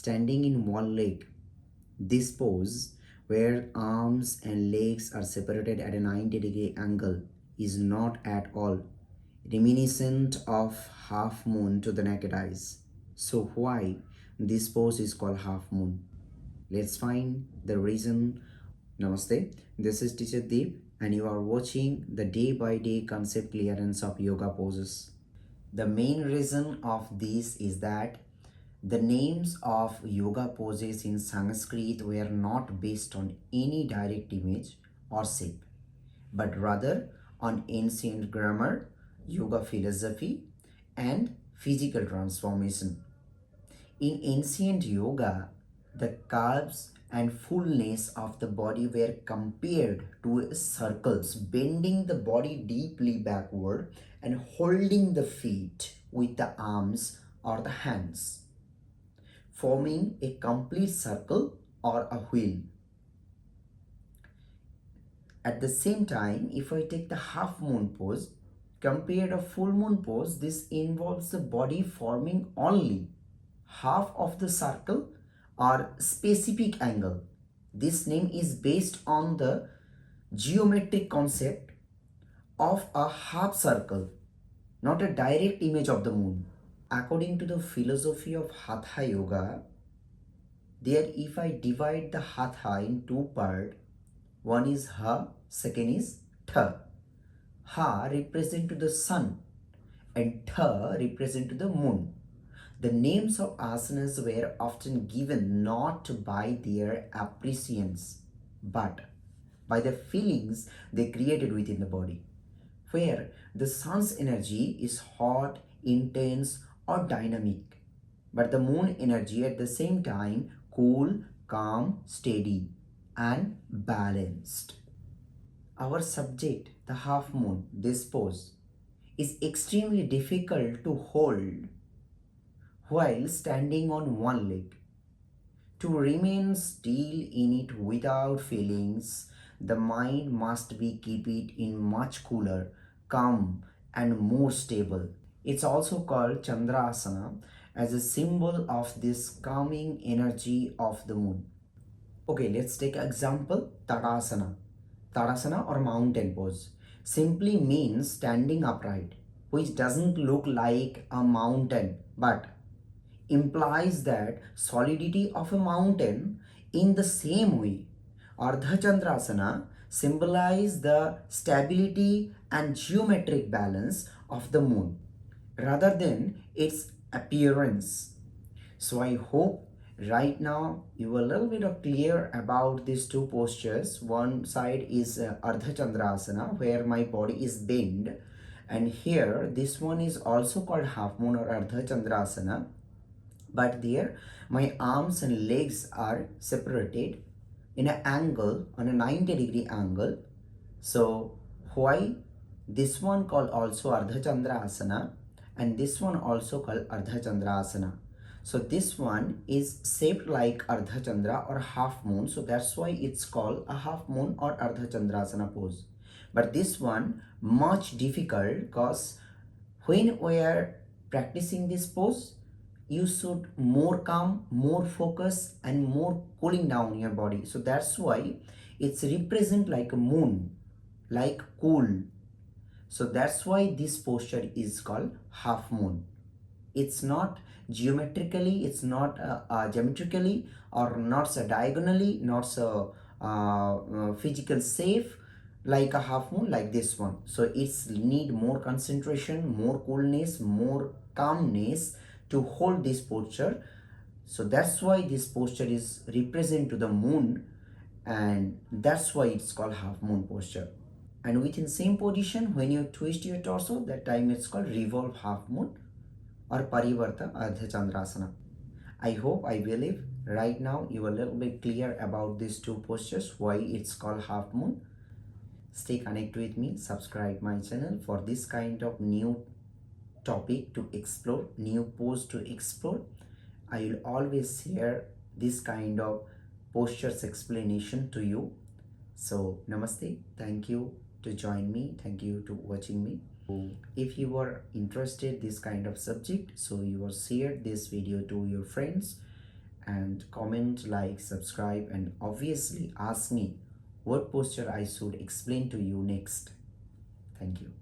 Standing in one leg. This pose, where arms and legs are separated at a 90-degree angle, is not at all reminiscent of half moon to the naked eyes. So why this pose is called half moon? Let's find the reason. Namaste, this is Teacher Deep and you are watching the day by day concept clearance of yoga poses. The main reason of this is that the names of yoga poses in Sanskrit were not based on any direct image or shape, but rather on ancient grammar, yoga philosophy, and physical transformation. In ancient yoga, the curves and fullness of the body were compared to circles, bending the body deeply backward and holding the feet with the arms or the hands, forming a complete circle or a wheel. At the same time, if I take the half moon pose, compared a full moon pose, this involves the body forming only half of the circle or specific angle. This name is based on the geometric concept of a half circle, not a direct image of the moon. According to the philosophy of Hatha Yoga, there if I divide the Hatha in two parts, one is Ha, second is Tha. Ha represent to the sun and Tha represent to the moon. The names of asanas were often given not by their appreciations, but by the feelings they created within the body, where the sun's energy is hot, intense, or dynamic, but the moon energy at the same time cool, calm, steady, and balanced. Our subject, the half moon, this pose, is extremely difficult to hold while standing on one leg. To remain still in it without feelings, the mind must be keep it in much cooler, calm, and more stable. It's also called Chandrasana as a symbol of this calming energy of the moon. Okay, let's take example Tadasana. Tadasana or mountain pose simply means standing upright, which doesn't look like a mountain but implies that solidity of a mountain. In the same way, Ardha Chandrasana symbolize the stability and geometric balance of the moon rather than its appearance. So I hope right now you are a little bit of clear about these two postures. One side is Ardha Chandrasana, where my body is bent, and here this one is also called half moon or Ardha Chandrasana, but there my arms and legs are separated in an angle, on a 90-degree angle. So why this one called also Ardha Chandrasana and this one also called Ardha Chandrasana? So this one is shaped like Ardha Chandra or half moon, so that's why it's called a half moon or Ardha Chandrasana pose. But this one much difficult because when we are practicing this pose, you should more calm, more focus, and more cooling down your body. So that's why it's represent like a moon, like cool. So that's why this posture is called half moon. It's not geometrically, it's not geometrically, or not so diagonally, not so physical safe like a half moon like this one. So it's need more concentration, more coolness, more calmness to hold this posture. So that's why this posture is represent to the moon, and that's why it's called half moon posture. And within same position, when you twist your torso, that time it's called revolve half moon or Parivarta Ardha Chandrasana. I hope, I believe right now you are a little bit clear about these two postures, why it's called half moon. Stay connected with me, subscribe my channel for this kind of new topic to explore, new pose to explore. I will always share this kind of postures explanation to you. So namaste, thank you to join me, thank you to watching me. If you are interested this kind of subject, so you will share this video to your friends and comment, like, subscribe, and obviously ask me what posture I should explain to you next. Thank you.